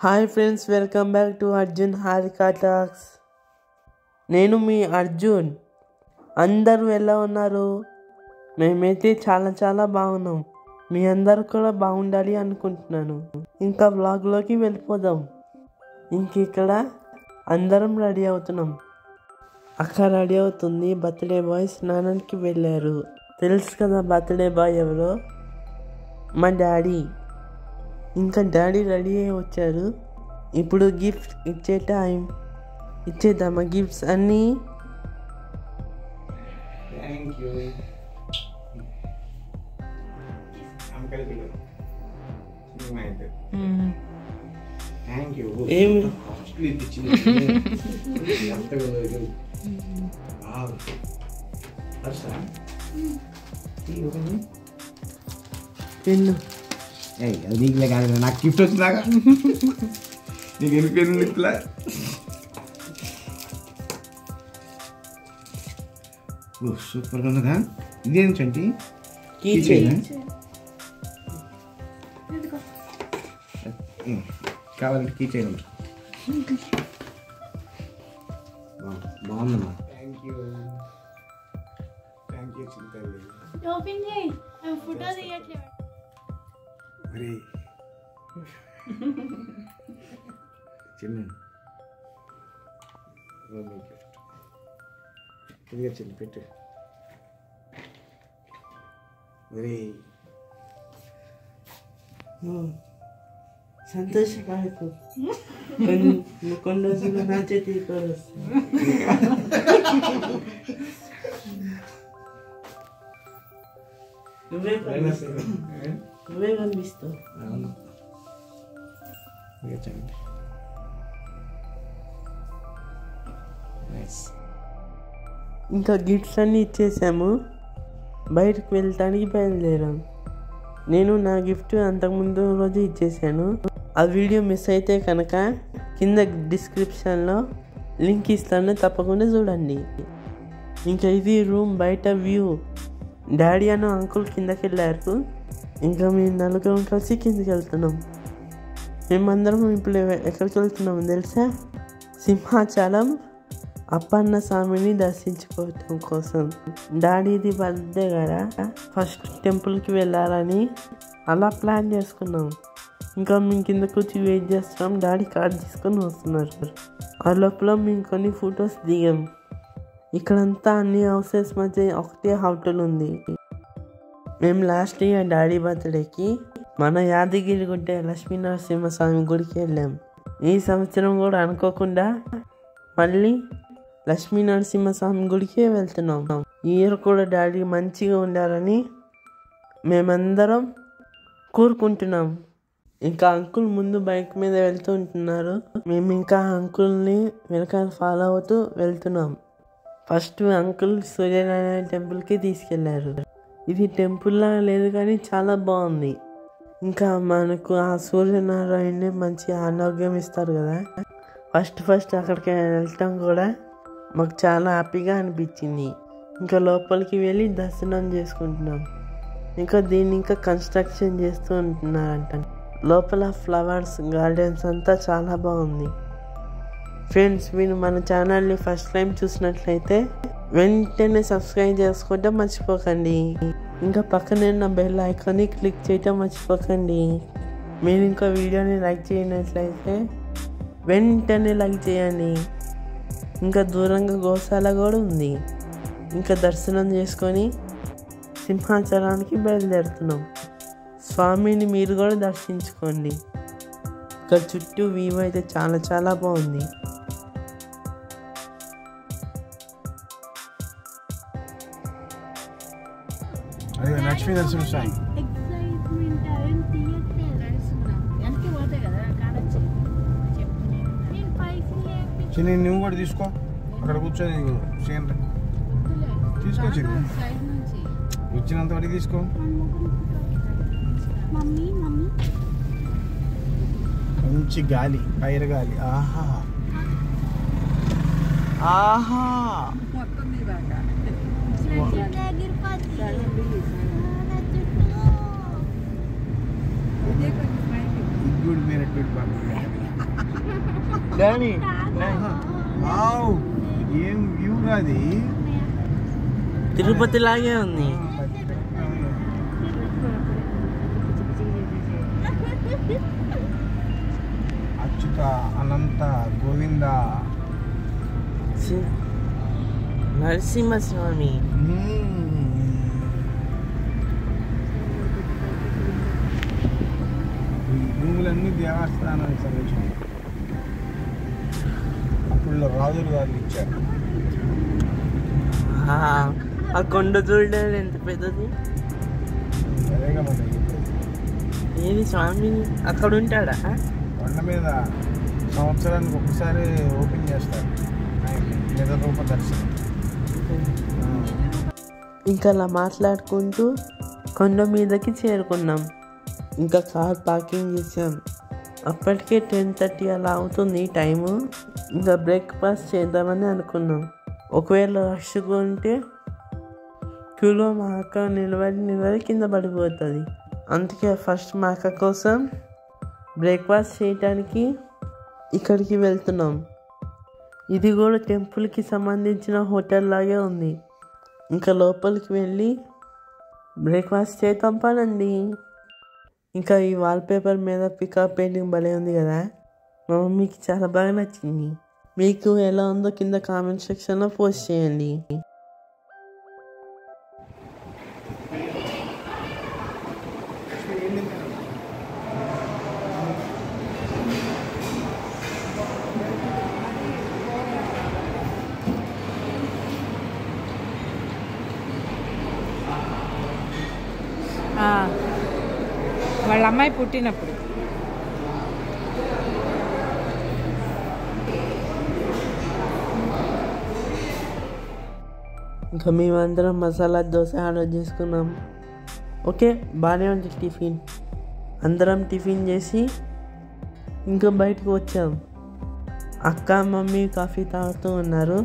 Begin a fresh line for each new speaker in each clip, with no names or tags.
Hi friends, welcome back to Arjun Harika talks. నేను మీ అర్జున్. అందరూ ఎలా ఉన్నారు? మేమైతే చాలా బాగున్నాం. మీ అందరు కూడా బాగుండాలి అనుకుంటున్నాను. ఇంకా వ్లాగ్లోకి వెళ్ళిపోదాం. ఇక్కడ అందరం రెడీ అవుతున్నాం. అక్క రెడీ అవుతుంది. బర్త్డే బాయ్ స్నానానికి వెళ్ళారు. తెలుసు కదా బర్త్డే బాయ్ ఎవరో? మా డాడీ. ఇంకా డాడీ రెడీ అయ్యి వచ్చారు. ఇప్పుడు గిఫ్ట్ ఇచ్చే టైం. ఇచ్చేద్దామా గిఫ్ట్స్ అన్నీ? పెన్ను.
నీకులే కాదు, నాకు గిఫ్ట్ వచ్చినాక నీకు ఎన్ని పెన్ను గిఫ్ట్లా? ఓ సూపర్గా ఉన్నదా? ఇదేంటంటే కావాలంటే కీ చేయడం బాగుందమ్మా. థ్యాంక్ యూ మరి చిన్న ఇదిగా చిన్న పెట్టు. మరి
సంతోషపడకు. కొన్ని రోజులు నా చేతి నువ్వే కనిపిస్తావు. ఇంకా గిఫ్ట్స్ అన్నీ ఇచ్చేసాము. బయటకు వెళ్ళటానికి బయలుదేరాం. నేను నా గిఫ్ట్ అంతకుముందు రోజు ఇచ్చేసాను. ఆ వీడియో మిస్ అయితే కనుక కింద డిస్క్రిప్షన్లో లింక్ ఇస్తాను, తప్పకుండా చూడండి. ఇంకా ఇది రూమ్ బయట వ్యూ. డాడీ అన్న అంకుల్ కిందకి వెళ్ళారు. ఇంకా మేము నలుగురం కలిసి కిందకి వెళ్తున్నాం. మేమందరం ఇప్పుడు ఎక్కడికి వెళ్తున్నాం తెలుసా? సింహాచలం అప్పన్న స్వామిని దర్శించుకోవటం కోసం. డాడీది బర్త్డే కదా, ఫస్ట్ టెంపుల్కి వెళ్ళాలని అలా ప్లాన్ చేసుకున్నాం. ఇంకా మేము కింద కూర్చి వెయిట్ చేస్తున్నాం. డాడీ కార్డ్ తీసుకొని వస్తున్నారు. ఆ లోపల మేము కొన్ని ఫొటోస్ దిగాం. ఇక్కడంతా అన్ని హౌసెస్ మధ్య ఒకటే హోటల్ ఉంది. మేము లాస్ట్ ఇయర్ డాడీ బర్త్డేకి మన యాదగిరిగుట్ట లక్ష్మీనరసింహస్వామి గుడికి వెళ్ళాం. ఈ సంవత్సరం కూడా అనుకోకుండా మళ్ళీ లక్ష్మీనరసింహస్వామి గుడికే వెళ్తున్నాం. ఈ ఇయర్ కూడా డాడీ మంచిగా ఉండాలని మేమందరం కోరుకుంటున్నాం. ఇంకా అంకుల్ ముందు బైక్ మీద వెళ్తూ ఉంటున్నారు. మేము ఇంకా అంకుల్ని వెనకాల ఫాలో అవుతూ వెళ్తున్నాం. ఫస్ట్ అంకుల్ సూర్యనారాయణ టెంపుల్కి తీసుకెళ్లారు. ఇది టెంపుల్లా లేదు కానీ చాలా బాగుంది. ఇంకా మనకు ఆ సూర్యనారాయణనే మంచి ఆరోగ్యం ఇస్తారు కదా. ఫస్ట్ అక్కడికి వెళ్ళటం కూడా మాకు చాలా హ్యాపీగా అనిపించింది. ఇంకా లోపలికి వెళ్ళి దర్శనం చేసుకుంటున్నాం. ఇంకా దీన్ని ఇంకా కన్స్ట్రక్షన్ చేస్తూ ఉంటున్నారంట. లోపల ఫ్లవర్స్ గార్డెన్స్ అంతా చాలా బాగుంది. ఫ్రెండ్స్, మీరు మన ఛానల్ని ఫస్ట్ టైం చూసినట్లయితే వెంటనే సబ్స్క్రైబ్ చేసుకోవడం మర్చిపోకండి. ఇంకా పక్కనే ఉన్న బెల్ ఐకాన్ని క్లిక్ చేయటం మర్చిపోకండి. మీరు ఇంకా వీడియోని లైక్ చేయనట్లయితే వెంటనే లైక్ చేయండి. ఇంకా దూరంగా గోశాల కూడా ఉంది. ఇంకా దర్శనం చేసుకొని సింహాచలానికి బయలుదేరుతున్నాం. స్వామిని మీరు కూడా దర్శించుకోండి. ఇక్కడ చుట్టూ వ్యూ అయితే చాలా బాగుంది.
లక్ష్మీ నరసింహస్వామి చిన్న నువ్వు కూడా తీసుకో. అక్కడ కూర్చొని తీసుకోవచ్చు. వచ్చినంత వాడికి తీసుకో. మంచి గాలి, పైర గాలి. ఆహా ఆహా. గుడ్ మీరట్
డాడీ
వావ్ ఏం వ్యూ అది
తిరుపతి లాగే ఉంది.
అచ్యుత అనంత గోవింద
నరసింహస్వామి.
భూములన్నీ దేవస్థానానికి సంబంధించి అప్పుడు రాజులు గారు ఇచ్చారు.
ఆ కొండ చూడాలి ఎంత పెద్దది.
అదేగా మనం
ఏది స్వామి అక్కడ ఉంటాడా?
కొండ మీద సంవత్సరానికి ఒకసారి ఓపెన్ చేస్తారు నిజ రూప దర్శనం.
ఇంకా అలా మాట్లాడుకుంటూ కొండ మీదకి చేరుకున్నాం. ఇంకా కార్ పార్కింగ్ చేసాం. అప్పటికే 10:30 అలా అవుతుంది టైము. ఇంకా బ్రేక్ఫాస్ట్ చేద్దామని అనుకున్నాం. ఒకవేళ రష్గా ఉంటే క్యూలో మా అక్క నిలబడి కింద పడిపోతుంది. అందుకే ఫస్ట్ మా అక్క కోసం బ్రేక్ఫాస్ట్ చేయటానికి ఇక్కడికి వెళ్తున్నాం. ఇది కూడా టెంపుల్కి సంబంధించిన హోటల్ లాగే ఉంది. ఇంకా లోపలికి వెళ్ళి బ్రేక్ఫాస్ట్ చేద్దాం పనండి. ఇంకా ఈ వాల్పేపర్ మీద పికప్ పెయింటింగ్ భలే ఉంది కదా. మా మమ్మీకి చాలా బాగా నచ్చింది. మీకు ఎలా ఉందో కింద కామెంట్ సెక్షన్లో పోస్ట్ చేయండి.
వాళ్ళ అమ్మాయి పుట్టినప్పుడు
ఇంకా మేమందరం మసాలా దోశ ఆర్డర్ చేసుకున్నాం. ఓకే బాగానే ఉంది టిఫిన్. అందరం టిఫిన్ చేసి ఇంకా బయటకు వచ్చాం. అక్క మమ్మీ కాఫీ తాగుతూ ఉన్నారు.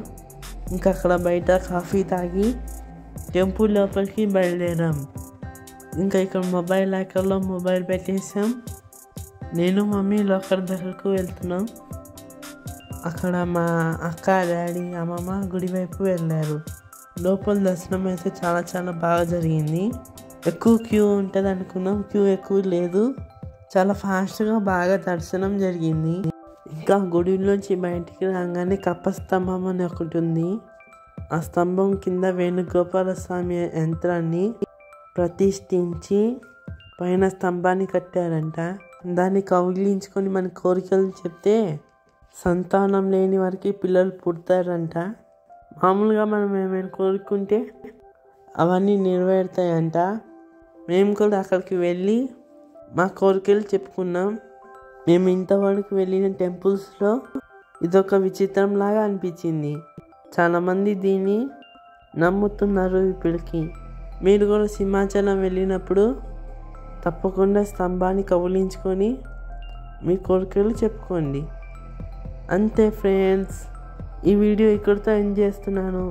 ఇంకా అక్కడ బయట కాఫీ తాగి టెంపుల్ లోపలికి బయలుదేరాం. ఇంకా ఇక్కడ మొబైల్ లాకర్లో మొబైల్ పెట్టేసాం. నేను మమ్మీ లాకర్ దగ్గరకు వెళ్తున్నాం. అక్కడ మా అక్క డాడీ అమ్మమ్మ గుడి వైపు వెళ్ళారు. లోపల దర్శనం అయితే చాలా బాగా జరిగింది. ఎక్కువ క్యూ ఉంటుంది అనుకున్నాం. క్యూ ఎక్కువ లేదు. చాలా ఫాస్ట్గా బాగా దర్శనం జరిగింది. ఇంకా గుడిలోంచి బయటికి రాగానే కప్ప స్తంభం అని ఒకటి ఉంది. ఆ స్తంభం కింద వేణుగోపాల స్వామి యంత్రాన్ని ప్రతిష్ఠించి పైన స్తంభాన్ని కట్టారంట. దాన్ని కౌగిలించుకొని మన కోరికలు చెప్తే సంతానం లేని వారికి పిల్లలు పుడతారంట. మామూలుగా మనం ఏమైనా కోరుకుంటే అవన్నీ నెరవేరుతాయంట. మేము కూడా అక్కడికి వెళ్ళి మా కోరికలు చెప్పుకున్నాం. మేము ఇంతవరకు వెళ్ళిన టెంపుల్స్లో ఇదొక విచిత్రంలాగా అనిపించింది. చాలామంది దీన్ని నమ్ముతున్నారు ఇప్పటికి. మీరు కూడా సింహాచలం వెళ్ళినప్పుడు తప్పకుండా స్తంభాన్ని కౌగిలించుకొని మీ కోరికలు చెప్పుకోండి. అంతే ఫ్రెండ్స్, ఈ వీడియో ఇక్కడితో ఎండ్ చేస్తున్నాను.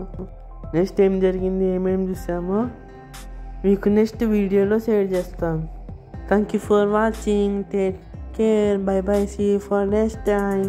నెక్స్ట్ ఏం జరిగింది ఏమేమి చూసామో మీకు నెక్స్ట్ వీడియోలో షేర్ చేస్తాం. Thank you for watching. Take care. Bye bye. See you for next time.